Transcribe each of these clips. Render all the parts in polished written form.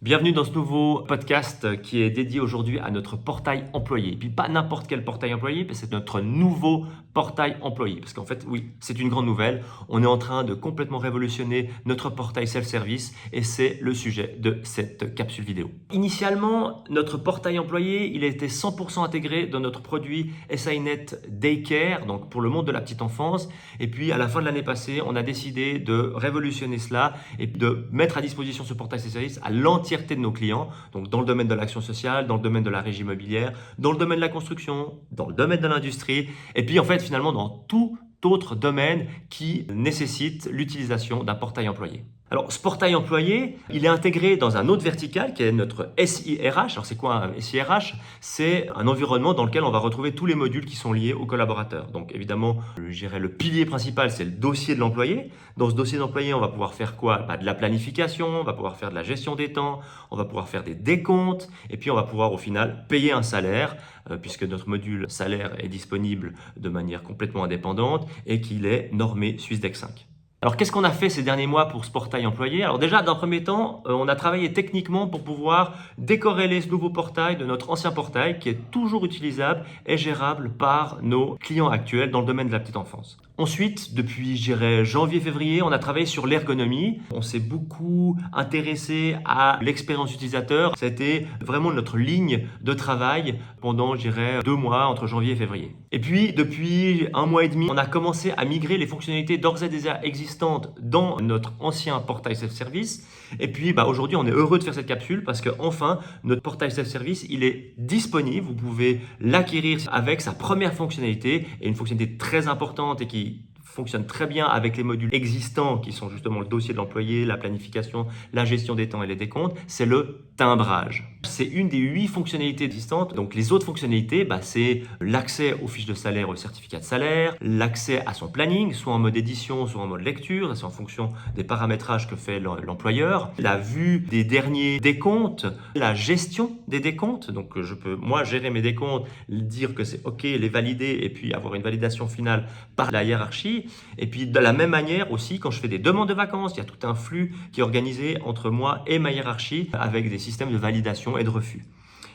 Bienvenue dans ce nouveau podcast qui est dédié aujourd'hui à notre portail employé. Et puis pas n'importe quel portail employé, mais c'est notre nouveau portail employé. Parce qu'en fait, oui, c'est une grande nouvelle. On est en train de complètement révolutionner notre portail self-service et c'est le sujet de cette capsule vidéo. Initialement, notre portail employé, il était 100% intégré dans notre produit SINet Daycare, donc pour le monde de la petite enfance. Et puis à la fin de l'année passée, on a décidé de révolutionner cela et de mettre à disposition ce portail self-service à l'entièreté de nos clients, donc dans le domaine de l'action sociale, dans le domaine de la régie immobilière, dans le domaine de la construction, dans le domaine de l'industrie, et puis en fait finalement dans tout autre domaine qui nécessite l'utilisation d'un portail employé. Alors, ce portail employé, il est intégré dans un autre vertical qui est notre SIRH. Alors, c'est quoi un SIRH? C'est un environnement dans lequel on va retrouver tous les modules qui sont liés aux collaborateurs. Donc, évidemment, je dirais le pilier principal, c'est le dossier de l'employé. Dans ce dossier d'employé, on va pouvoir faire quoi? De la planification, on va pouvoir faire de la gestion des temps, on va pouvoir faire des décomptes, et puis on va pouvoir au final payer un salaire, puisque notre module salaire est disponible de manière complètement indépendante et qu'il est normé Suisse-DEC 5. Alors, qu'est-ce qu'on a fait ces derniers mois pour ce portail employé? Alors déjà, d'un premier temps, on a travaillé techniquement pour pouvoir décorréler ce nouveau portail de notre ancien portail qui est toujours utilisable et gérable par nos clients actuels dans le domaine de la petite enfance. Ensuite, depuis, je dirais, janvier-février, on a travaillé sur l'ergonomie. On s'est beaucoup intéressé à l'expérience utilisateur. C'était vraiment notre ligne de travail pendant, je dirais, 2 mois entre janvier et février. Et puis, depuis 1 mois et demi, on a commencé à migrer les fonctionnalités d'ores et déjà existantes dans notre ancien portail self-service. Et puis, aujourd'hui, on est heureux de faire cette capsule parce que enfin, notre portail self-service, il est disponible. Vous pouvez l'acquérir avec sa première fonctionnalité et une fonctionnalité très importante et qui fonctionne très bien avec les modules existants qui sont justement le dossier de l'employé, la planification, la gestion des temps et les décomptes, c'est le timbrage. C'est une des 8 fonctionnalités existantes. Donc les autres fonctionnalités, c'est l'accès aux fiches de salaire, aux certificats de salaire, l'accès à son planning, soit en mode édition, soit en mode lecture, c'est en fonction des paramétrages que fait l'employeur, la vue des derniers décomptes, la gestion des décomptes. Donc je peux moi gérer mes décomptes, dire que c'est OK, les valider et puis avoir une validation finale par la hiérarchie. Et puis de la même manière aussi, quand je fais des demandes de vacances, il y a tout un flux qui est organisé entre moi et ma hiérarchie avec des systèmes de validation et de refus.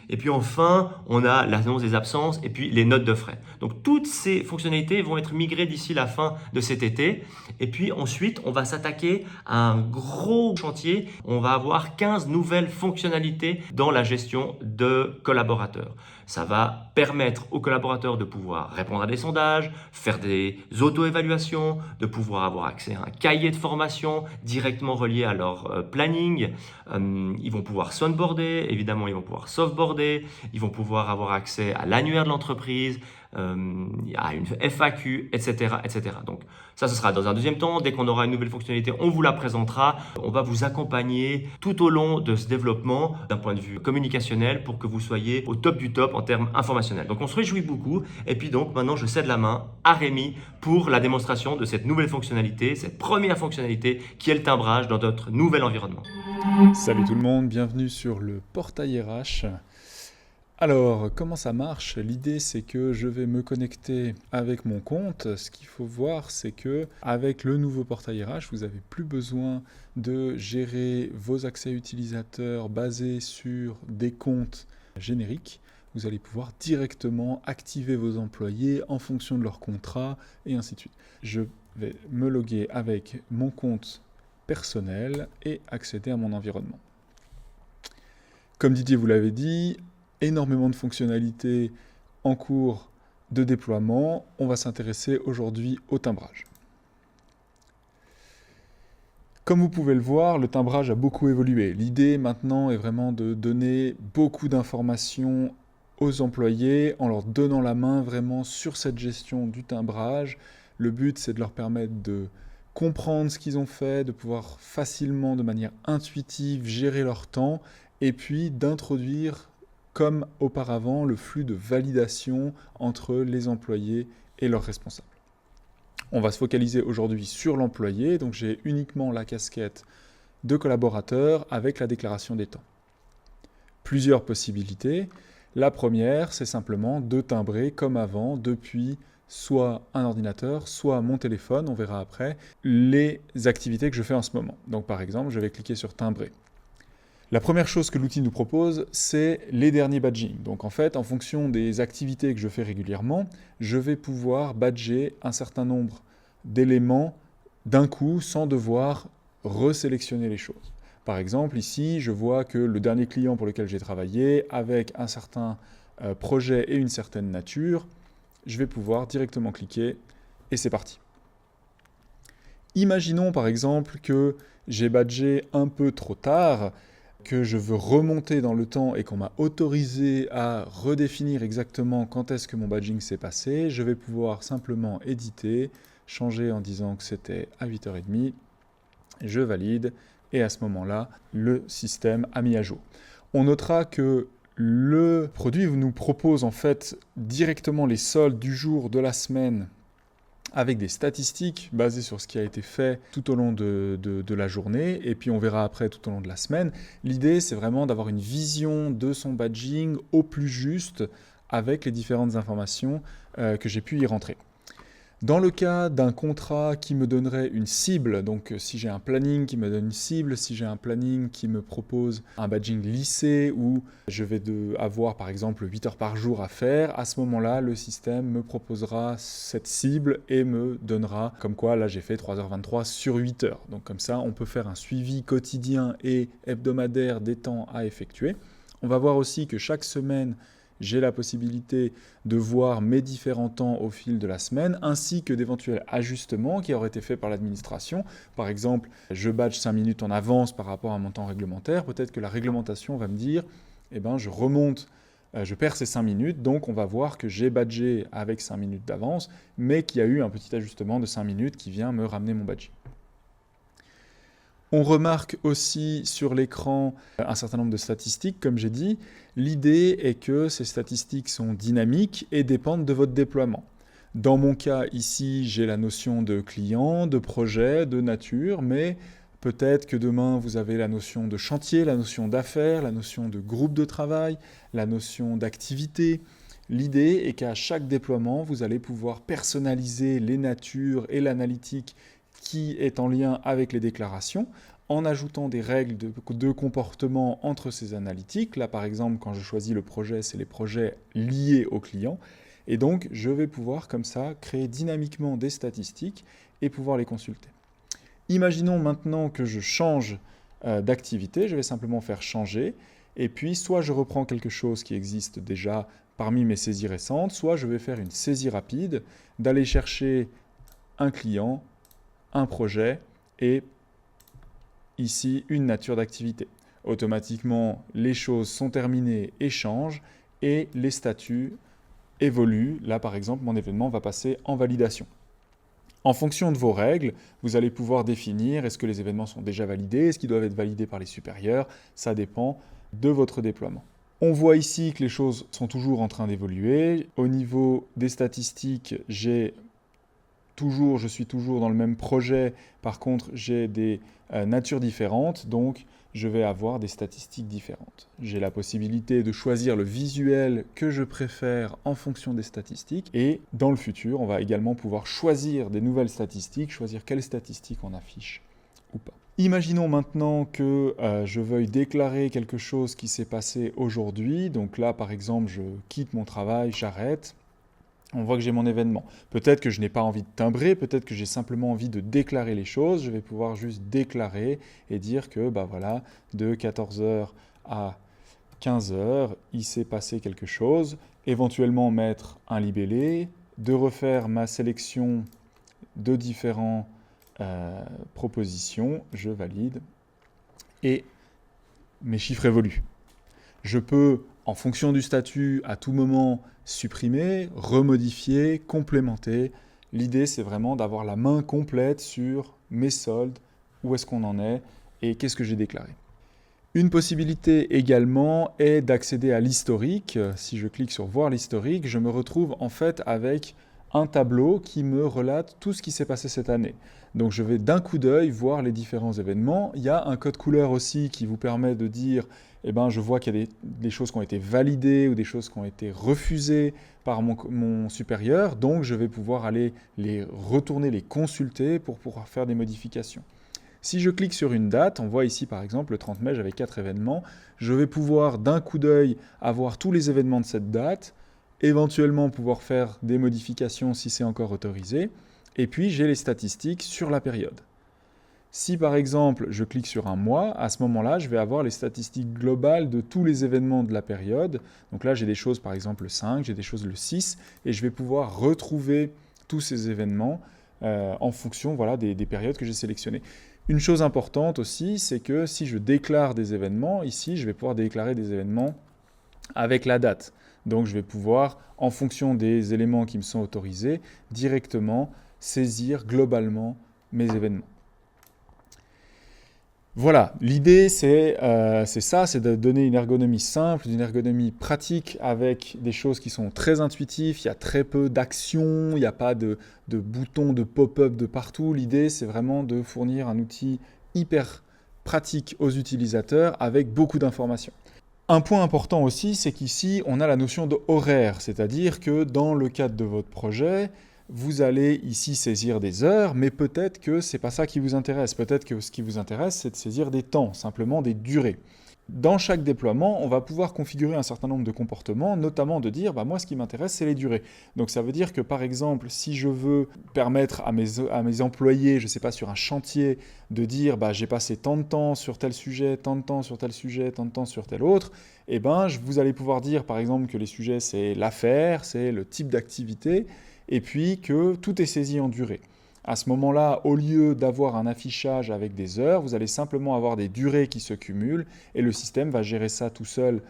Et puis enfin, on a l'annonce des absences et puis les notes de frais. Donc toutes ces fonctionnalités vont être migrées d'ici la fin de cet été. Et puis ensuite, on va s'attaquer à un gros chantier. On va avoir 15 nouvelles fonctionnalités dans la gestion de collaborateurs. Ça va permettre aux collaborateurs de pouvoir répondre à des sondages, faire des auto-évaluations, de pouvoir avoir accès à un cahier de formation directement relié à leur planning. Ils vont pouvoir onboarder, évidemment, ils vont pouvoir softboarder, ils vont pouvoir avoir accès à l'annuaire de l'entreprise, à une FAQ, etc., etc. Donc ça, ce sera dans un deuxième temps. Dès qu'on aura une nouvelle fonctionnalité, on vous la présentera. On va vous accompagner tout au long de ce développement d'un point de vue communicationnel pour que vous soyez au top du top en termes informationnels. Donc on se réjouit beaucoup. Et puis donc maintenant, je cède la main à Rémi pour la démonstration de cette nouvelle fonctionnalité, cette première fonctionnalité qui est le timbrage dans notre nouvel environnement. Salut tout le monde, bienvenue sur le portail RH. Alors, comment ça marche? L'idée, c'est que je vais me connecter avec mon compte. Ce qu'il faut voir, c'est que avec le nouveau portail RH, vous n'avez plus besoin de gérer vos accès utilisateurs basés sur des comptes génériques. Vous allez pouvoir directement activer vos employés en fonction de leur contrat et ainsi de suite. Je vais me loguer avec mon compte personnel et accéder à mon environnement. Comme Didier vous l'avait dit, énormément de fonctionnalités en cours de déploiement. On va s'intéresser aujourd'hui au timbrage. Comme vous pouvez le voir, le timbrage a beaucoup évolué. L'idée maintenant est vraiment de donner beaucoup d'informations aux employés en leur donnant la main vraiment sur cette gestion du timbrage. Le but, c'est de leur permettre de comprendre ce qu'ils ont fait, de pouvoir facilement, de manière intuitive, gérer leur temps et puis d'introduire, comme auparavant, le flux de validation entre les employés et leurs responsables. On va se focaliser aujourd'hui sur l'employé, donc j'ai uniquement la casquette de collaborateur avec la déclaration des temps. Plusieurs possibilités. La première, c'est simplement de timbrer comme avant depuis soit un ordinateur, soit mon téléphone, on verra après, les activités que je fais en ce moment. Donc par exemple, je vais cliquer sur timbrer. La première chose que l'outil nous propose, c'est les derniers badgings. Donc en fait, en fonction des activités que je fais régulièrement, je vais pouvoir badger un certain nombre d'éléments d'un coup sans devoir resélectionner les choses. Par exemple, ici, je vois que le dernier client pour lequel j'ai travaillé, avec un certain projet et une certaine nature, je vais pouvoir directement cliquer et c'est parti. Imaginons par exemple que j'ai badgé un peu trop tard, que je veux remonter dans le temps et qu'on m'a autorisé à redéfinir exactement quand est-ce que mon badging s'est passé. Je vais pouvoir simplement éditer, changer en disant que c'était à 8h30, je valide et à ce moment-là, le système a mis à jour. On notera que le produit nous propose en fait directement les soldes du jour, de la semaine, avec des statistiques basées sur ce qui a été fait tout au long de la journée, et puis on verra après tout au long de la semaine. L'idée, c'est vraiment d'avoir une vision de son badging au plus juste avec les différentes informations que j'ai pu y rentrer. Dans le cas d'un contrat qui me donnerait une cible, donc si j'ai un planning qui me donne une cible, si j'ai un planning qui me propose un badging lissé où je vais avoir par exemple 8 heures par jour à faire, à ce moment-là, le système me proposera cette cible et me donnera comme quoi là j'ai fait 3h23 sur 8 heures. Donc comme ça, on peut faire un suivi quotidien et hebdomadaire des temps à effectuer. On va voir aussi que chaque semaine, j'ai la possibilité de voir mes différents temps au fil de la semaine, ainsi que d'éventuels ajustements qui auraient été faits par l'administration. Par exemple, je badge 5 minutes en avance par rapport à mon temps réglementaire. Peut-être que la réglementation va me dire, eh ben, je remonte, je perds ces 5 minutes, donc on va voir que j'ai badgé avec 5 minutes d'avance, mais qu'il y a eu un petit ajustement de 5 minutes qui vient me ramener mon badge. On remarque aussi sur l'écran un certain nombre de statistiques, comme j'ai dit. L'idée est que ces statistiques sont dynamiques et dépendent de votre déploiement. Dans mon cas, ici, j'ai la notion de client, de projet, de nature, mais peut-être que demain, vous avez la notion de chantier, la notion d'affaires, la notion de groupe de travail, la notion d'activité. L'idée est qu'à chaque déploiement, vous allez pouvoir personnaliser les natures et l'analytique qui est en lien avec les déclarations, en ajoutant des règles de comportement entre ces analytiques. Là, par exemple, quand je choisis le projet, c'est les projets liés au client. Et donc, je vais pouvoir, comme ça, créer dynamiquement des statistiques et pouvoir les consulter. Imaginons maintenant que je change d'activité. Je vais simplement faire changer. Et puis, soit je reprends quelque chose qui existe déjà parmi mes saisies récentes, soit je vais faire une saisie rapide, d'aller chercher un client, un projet et ici une nature d'activité. Automatiquement, les choses sont terminées et changent et les statuts évoluent. Là, par exemple, mon événement va passer en validation. En fonction de vos règles, vous allez pouvoir définir est-ce que les événements sont déjà validés, est-ce qu'ils doivent être validés par les supérieurs. Ça dépend de votre déploiement. On voit ici que les choses sont toujours en train d'évoluer. Au niveau des statistiques, je suis toujours dans le même projet, par contre j'ai des natures différentes, donc je vais avoir des statistiques différentes. J'ai la possibilité de choisir le visuel que je préfère en fonction des statistiques, et dans le futur, on va également pouvoir choisir des nouvelles statistiques, choisir quelles statistiques on affiche ou pas. Imaginons maintenant que je veuille déclarer quelque chose qui s'est passé aujourd'hui, donc là par exemple je quitte mon travail, j'arrête. On voit que j'ai mon événement. Peut-être que je n'ai pas envie de timbrer, peut-être que j'ai simplement envie de déclarer les choses. Je vais pouvoir juste déclarer et dire que voilà, de 14h à 15h, il s'est passé quelque chose. Éventuellement mettre un libellé, de refaire ma sélection de différentes propositions. Je valide et mes chiffres évoluent. Je peux, en fonction du statut, à tout moment, supprimer, remodifier, complémenter. L'idée, c'est vraiment d'avoir la main complète sur mes soldes, où est-ce qu'on en est et qu'est-ce que j'ai déclaré. Une possibilité également est d'accéder à l'historique. Si je clique sur « Voir l'historique », je me retrouve en fait avec un tableau qui me relate tout ce qui s'est passé cette année. Donc je vais d'un coup d'œil voir les différents événements. Il y a un code couleur aussi qui vous permet de dire je vois qu'il y a des choses qui ont été validées ou des choses qui ont été refusées par mon supérieur. Donc je vais pouvoir aller les retourner, les consulter pour pouvoir faire des modifications. Si je clique sur une date, on voit ici par exemple le 30 mai, j'avais 4 événements, je vais pouvoir d'un coup d'œil avoir tous les événements de cette date, éventuellement pouvoir faire des modifications si c'est encore autorisé, et puis j'ai les statistiques sur la période. Si par exemple je clique sur un mois, à ce moment-là, je vais avoir les statistiques globales de tous les événements de la période. Donc là, j'ai des choses par exemple le 5, j'ai des choses le 6, et je vais pouvoir retrouver tous ces événements en fonction des périodes que j'ai sélectionnées. Une chose importante aussi, c'est que si je déclare des événements, ici, je vais pouvoir déclarer des événements avec la date. Donc je vais pouvoir, en fonction des éléments qui me sont autorisés, directement saisir globalement mes événements. Voilà, l'idée c'est ça, c'est de donner une ergonomie simple, une ergonomie pratique avec des choses qui sont très intuitives, il y a très peu d'actions, il n'y a pas de boutons, de pop-up de partout. L'idée c'est vraiment de fournir un outil hyper pratique aux utilisateurs avec beaucoup d'informations. Un point important aussi, c'est qu'ici on a la notion de horaire, c'est-à-dire que dans le cadre de votre projet, vous allez ici saisir des heures, mais peut-être que ce n'est pas ça qui vous intéresse. Peut-être que ce qui vous intéresse, c'est de saisir des temps, simplement des durées. Dans chaque déploiement, on va pouvoir configurer un certain nombre de comportements, notamment de dire, moi ce qui m'intéresse, c'est les durées. Donc ça veut dire que par exemple, si je veux permettre à mes employés, je ne sais pas, sur un chantier, de dire, j'ai passé tant de temps sur tel sujet, tant de temps sur tel sujet, tant de temps sur tel autre, vous allez pouvoir dire par exemple que les sujets, c'est l'affaire, c'est le type d'activité, et puis que tout est saisi en durée. À ce moment-là, au lieu d'avoir un affichage avec des heures, vous allez simplement avoir des durées qui se cumulent et le système va gérer ça tout seul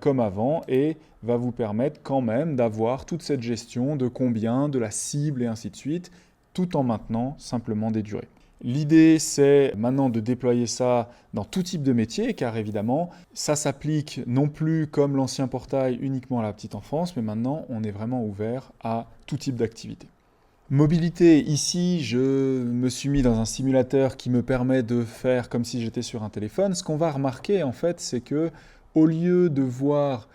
comme avant et va vous permettre quand même d'avoir toute cette gestion de combien, de la cible et ainsi de suite, tout en maintenant simplement des durées. L'idée, c'est maintenant de déployer ça dans tout type de métier, car évidemment, ça s'applique non plus comme l'ancien portail uniquement à la petite enfance, mais maintenant, on est vraiment ouvert à tout type d'activité. Mobilité, ici, je me suis mis dans un simulateur qui me permet de faire comme si j'étais sur un téléphone. Ce qu'on va remarquer, en fait, c'est que au lieu de voir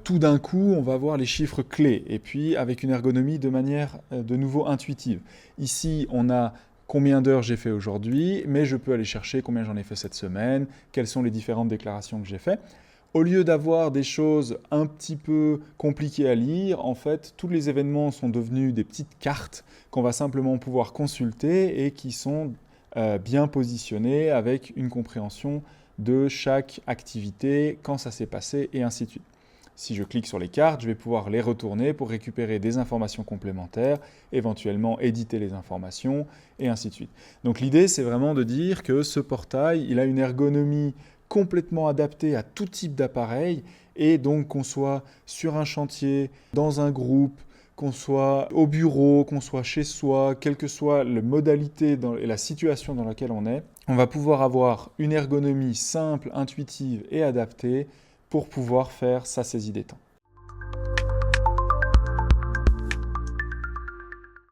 tout d'un coup, on va voir les chiffres clés, et puis avec une ergonomie de manière de nouveau intuitive. Ici, on a combien d'heures j'ai fait aujourd'hui, mais je peux aller chercher combien j'en ai fait cette semaine, quelles sont les différentes déclarations que j'ai faites. Au lieu d'avoir des choses un petit peu compliquées à lire, en fait, tous les événements sont devenus des petites cartes qu'on va simplement pouvoir consulter et qui sont bien positionnées avec une compréhension de chaque activité, quand ça s'est passé et ainsi de suite. Si je clique sur les cartes, je vais pouvoir les retourner pour récupérer des informations complémentaires, éventuellement éditer les informations et ainsi de suite. Donc l'idée, c'est vraiment de dire que ce portail, il a une ergonomie complètement adaptée à tout type d'appareil et donc qu'on soit sur un chantier, dans un groupe, qu'on soit au bureau, qu'on soit chez soi, quelle que soit la modalité et la situation dans laquelle on va pouvoir avoir une ergonomie simple, intuitive et adaptée pour pouvoir faire sa saisie des temps.